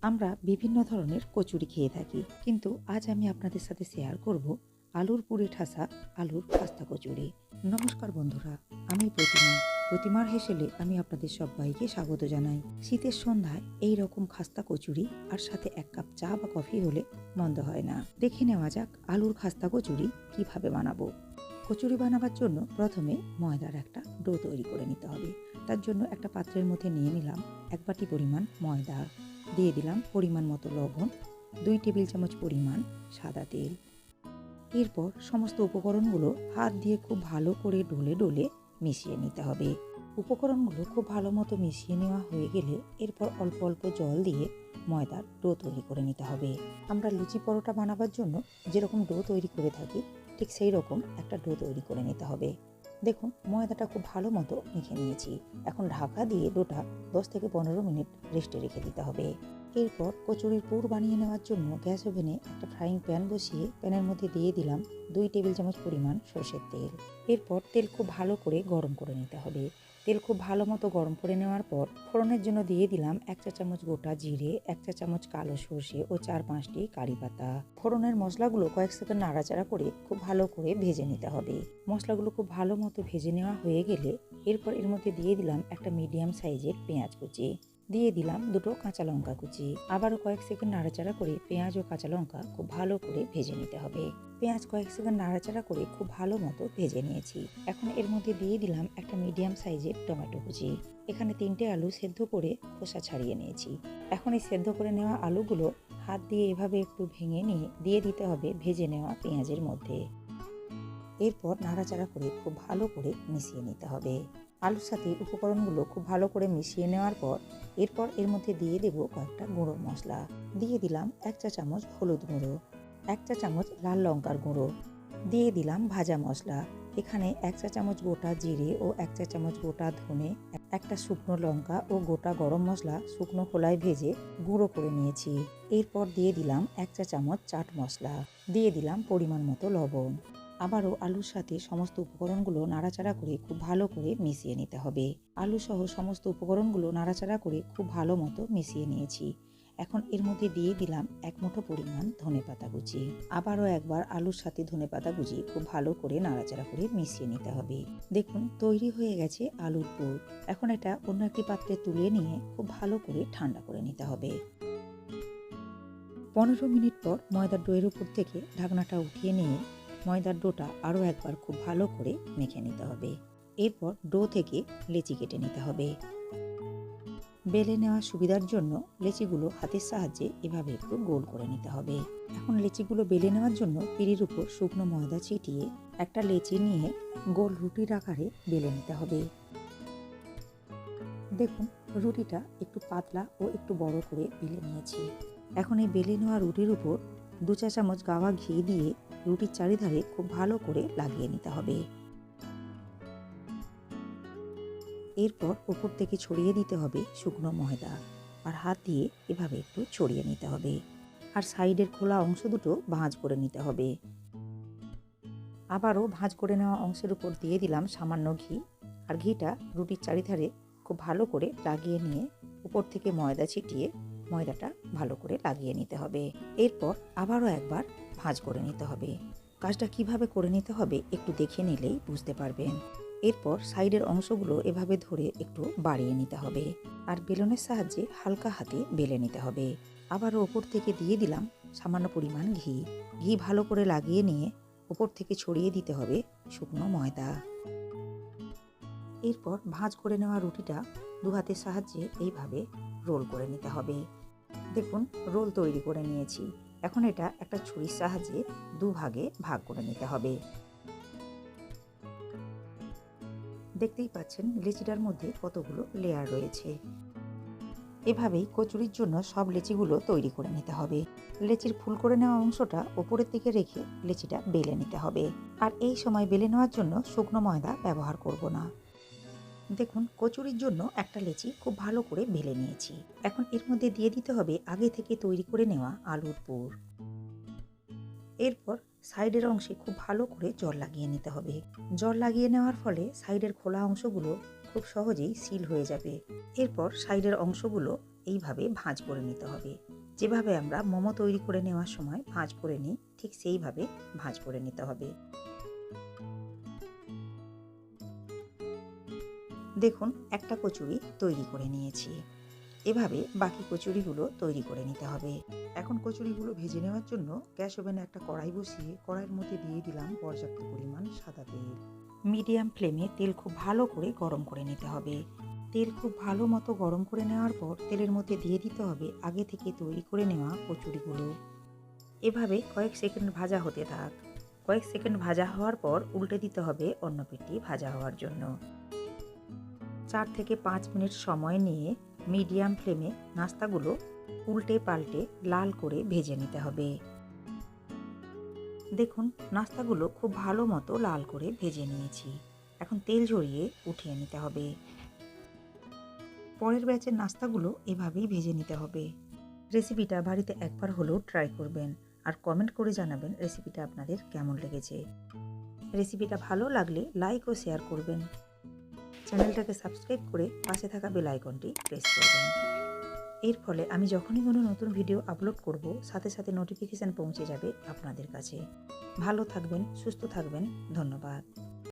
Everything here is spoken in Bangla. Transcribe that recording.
আমরা বিভিন্ন ধরনের কচুরি খেয়ে থাকি, কিন্তু আজ আমি আপনাদের সাথে শেয়ার করব আলুর পুরে ঠাসা আলুর খাস্তা কচুরি। নমস্কার বন্ধুরা, আমি প্রতিমার হেসেলে আমি আপনাদের সবাইকে স্বাগত জানাই। শীতের সন্ধ্যায় এই রকম খাস্তা কচুরি আর সাথে এক কাপ চা বা কফি হলে মন্দ হয় না। দেখে নেওয়া যাক আলুর খাস্তা কচুরি কিভাবে বানাবো। কচুরি বানাবার জন্য প্রথমে ময়দার একটা ডো তৈরি করে নিতে হবে। তার জন্য একটা পাত্রের মধ্যে নিয়ে নিলাম 1 বাটি পরিমাণ ময়দা, দিয়ে দিলাম পরিমাণ মতো লবণ, 2 টেবিল চামচ পরিমাণ সাদা তেল। এরপর সমস্ত উপকরণগুলো হাত দিয়ে খুব ভালো করে ডলে ডলে মিশিয়ে নিতে হবে। উপকরণগুলো খুব ভালো মতো মিশিয়ে নেওয়া হয়ে গেলে এরপর অল্প অল্প জল দিয়ে ময়দার ডো তৈরি করে নিতে হবে। আমরা লুচি পরোটা বানাবার জন্য যেরকম ডো তৈরি করে থাকি ঠিক সেই রকম একটা ডো তৈরি করে নিতে হবে। দেখুন, ময়দাটা খুব ভালো মতো মেখে নিয়েছি। এখন ঢাকা দিয়ে ডোটা 10 থেকে 15 মিনিট রেস্টে রেখে দিতে হবে। এরপর কচুরির পুর বানিয়ে নেওয়ার জন্য গ্যাস ওভেনে একটা ফ্রাইং প্যান বসিয়ে প্যানের মধ্যে দিয়ে দিলাম 2 টেবিল চামচ পরিমাণ সরষের তেল। এরপর তেল খুব ভালো করে গরম করে নিতে হবে। তেল খুব ভালো মতো গরম করে নেওয়ার পর ফোড়নের জন্য দিয়ে দিলাম 1 চা চামচ গোটা জিরে, 1 চা চামচ কালো সর্ষে ও 4-5টি কারি পাতা। ফোড়নের মশলাগুলো কয়েক সেকেন্ড নাড়াচাড়া করে খুব ভালো করে ভেজে নিতে হবে। মশলাগুলো খুব ভালো মতো ভেজে নেওয়া হয়ে গেলে এরপর এর মধ্যে দিয়ে দিলাম একটা মিডিয়াম সাইজের পেঁয়াজ কুচি, দিয়ে দিলাম 2টো কাঁচা লঙ্কা কুচি। আবারও কয়েক সেকেন্ড নাড়াচাড়া করে পেঁয়াজ ও কাঁচা লঙ্কা খুব ভালো করে ভেজে নিতে হবে। পেঁয়াজ কয়েক সেকেন্ড নাড়াচাড়া করে খুব ভালো মতো ভেজে নিয়েছি। এখন এর মধ্যে দিয়ে দিলাম একটা মিডিয়াম সাইজের টমেটো কুচি। এখানে 3টে আলু সেদ্ধ করে খোসা ছাড়িয়ে নিয়েছি। এখন এই সেদ্ধ করে নেওয়া আলুগুলো হাত দিয়ে এভাবে একটু ভেঙে নিয়ে দিয়ে দিতে হবে ভেজে নেওয়া পেঁয়াজের মধ্যে। এরপর নাড়াচাড়া করে খুব ভালো করে মিশিয়ে নিতে হবে। আলুর সাথে উপকরণগুলো খুব ভালো করে মিশিয়ে নেওয়ার পর এরপর এর মধ্যে দিয়ে দেব কয়েকটা গুঁড়ো মশলা। দিয়ে দিলাম 1 চা চামচ হলুদ গুঁড়ো, 1 চা চামচ লাল লঙ্কার গুঁড়ো, দিয়ে দিলাম ভাজা মশলা। এখানে 1 চা চামচ গোটা জিরে ও 1 চা চামচ গোটা ধনে, একটা শুকনো লঙ্কা ও গোটা গরম মশলা শুকনো খোলায় ভেজে গুঁড়ো করে নিয়েছি। এরপর দিয়ে দিলাম 1 চা চামচ চাট মশলা, দিয়ে দিলাম পরিমাণ মতো লবণ। আবারও আলুর সাথে সমস্ত উপকরণগুলো নাড়াচাড়া করে খুব ভালো করে মিশিয়ে নিতে হবে। আলু সহ সমস্ত উপকরণগুলো নাড়াচাড়া করে খুব ভালো মতো মিশিয়ে নিয়েছি। এখন এর মধ্যে দিয়ে দিলাম 1 মুঠো পরিমাণ ধনেপাতা কুচি। আবারও একবার আলুর সাথে ধনেপাতা কুচি খুব ভালো করে নাড়াচাড়া করে মিশিয়ে নিতে হবে। দেখুন, তৈরি হয়ে গেছে আলুর পুর। এখন এটা অন্য একটি পাত্রে তুলে নিয়ে খুব ভালো করে ঠান্ডা করে নিতে হবে। 15 মিনিট পর ময়দার ডোয়ের উপর থেকে ঢাকনাটা উঠিয়ে নিয়ে ময়দার ডোটা আরও একবার খুব ভালো করে মেখে নিতে হবে। এরপর ডো থেকে লেচি কেটে নিতে হবে। বেলে নেওয়ার সুবিধার জন্য লেচিগুলো হাতের সাহায্যে এভাবে একটু গোল করে নিতে হবে। এখন লেচিগুলো বেলে নেওয়ার জন্য পিঁড়ির উপর শুকনো ময়দা ছিটিয়ে একটা লেচি নিয়ে গোল রুটির আকারে বেলে নিতে হবে। দেখুন, রুটিটা একটু পাতলা ও একটু বড় করে বেলে নিয়েছি। এখন এই বেলে নেওয়া রুটির উপর 2 চা চামচ গাওয়া ঘি দিয়ে রুটির চারিধারে খুব ভালো করে লাগিয়ে নিতে হবে। এরপর উপর থেকে ছড়িয়ে দিতে হবে শুকনো ময়দা, আর হাত দিয়ে এভাবে একটু ছড়িয়ে নিতে হবে। আর সাইডের খোলা অংশ দুটো ভাঁজ করে নিতে হবে। আবারও ভাঁজ করে নেওয়া অংশের উপর দিয়ে দিলাম সামান্য ঘি, আর ঘিটা রুটির চারিধারে খুব ভালো করে লাগিয়ে নিয়ে উপর থেকে ময়দা ছিটিয়ে ময়দাটা ভালো করে লাগিয়ে নিতে হবে। এরপর আবারও একবার ভাঁজ করে নিতে হবে। কাজটা কিভাবে করে নিতে হবে একটু দেখে নিলেই বুঝতে পারবেন। এরপর সাইডের অংশগুলো এভাবে ধরে একটু বাড়িয়ে নিতে হবে, আর বেলনের সাহায্যে হালকা হাতে বেলে নিতে হবে। আবারও ওপর থেকে দিয়ে দিলাম সামান্য পরিমাণ ঘি। ঘি ভালো করে লাগিয়ে নিয়ে ওপর থেকে ছড়িয়ে দিতে হবে শুকনো ময়দা। এরপর ভাঁজ করে নেওয়া রুটিটা 2 হাতের সাহায্যে এইভাবে রোল করে নিতে হবে। দেখুন, রোল তৈরি করে নিয়েছি। এখন এটা একটা ছুরির সাহায্যে 2 ভাগে ভাগ করে নিতে হবে। দেখতেই পাচ্ছেন লেচিটার মধ্যে কতগুলো লেয়ার রয়েছে। এভাবেই কচুরির জন্য সব লেচিগুলো তৈরি করে নিতে হবে। লেচির ফুল করে নেওয়া অংশটা ওপরের দিকে রেখে লেচিটা বেলে নিতে হবে। আর এই সময় বেলে নেওয়ার জন্য শুকনো ময়দা ব্যবহার করব না। দেখুন, কচুরির জন্য একটা লেচি খুব ভালো করে বেলে নিয়েছি। এখন এর মধ্যে দিয়ে দিতে হবে আগে থেকে তৈরি করে নেওয়া আলুর পুর। এরপর সাইডের অংশে খুব ভালো করে জল লাগিয়ে নিতে হবে। জল লাগিয়ে নেওয়ার ফলে সাইডের খোলা অংশগুলো খুব সহজেই সিল হয়ে যাবে। এরপর সাইডের অংশগুলো এইভাবে ভাঁজ করে নিতে হবে। যেভাবে আমরা মোমো তৈরি করে নেওয়ার সময় ভাঁজ করে নিই, ঠিক সেইভাবে ভাঁজ করে নিতে হবে। দেখুন, একটা কচুরি তৈরি করে নিয়েছি। এভাবে বাকি কচুরিগুলো তৈরি করে নিতে হবে। এখন কচুরিগুলো ভেজে নেওয়ার জন্য গ্যাস ওভেনে একটা কড়াই বসিয়ে কড়াইয়ের মধ্যে দিয়ে দিলাম পর্যাপ্ত পরিমাণ সাদা তেল। মিডিয়াম ফ্লেমে তেল খুব ভালো করে গরম করে নিতে হবে। তেল খুব ভালো মতো গরম করে নেওয়ার পর তেলের মধ্যে দিয়ে দিতে হবে আগে থেকে তৈরি করে নেওয়া কচুরিগুলো। এভাবে কয়েক সেকেন্ড ভাজা হতে থাক। কয়েক সেকেন্ড ভাজা হওয়ার পর উল্টে দিতে হবে অন্য পিঠটি ভাজা হওয়ার জন্য। 4 থেকে 5 মিনিট সময় নিয়ে মিডিয়াম ফ্লেমে নাস্তাগুলো উল্টে পাল্টে লাল করে ভেজে নিতে হবে। দেখুন, নাস্তাগুলো খুব ভালো মতো লাল করে ভেজে নিয়েছি। এখন তেল ঝরিয়ে উঠিয়ে নিতে হবে। পরের ব্যাচের নাস্তাগুলো এভাবেই ভেজে নিতে হবে। রেসিপিটা বাড়িতে একবার হলেও ট্রাই করবেন আর কমেন্ট করে জানাবেন রেসিপিটা আপনাদের কেমন লেগেছে। রেসিপিটা ভালো লাগলে লাইক ও শেয়ার করবেন। চ্যানেলটাকে সাবস্ক্রাইব করে পাশে থাকা বেল আইকনটি প্রেস করবেন। এর ফলে আমি যখনই কোনো নতুন ভিডিও আপলোড করব, সাথে সাথে নোটিফিকেশান পৌঁছে যাবে আপনাদের কাছে। ভালো থাকবেন, সুস্থ থাকবেন। ধন্যবাদ।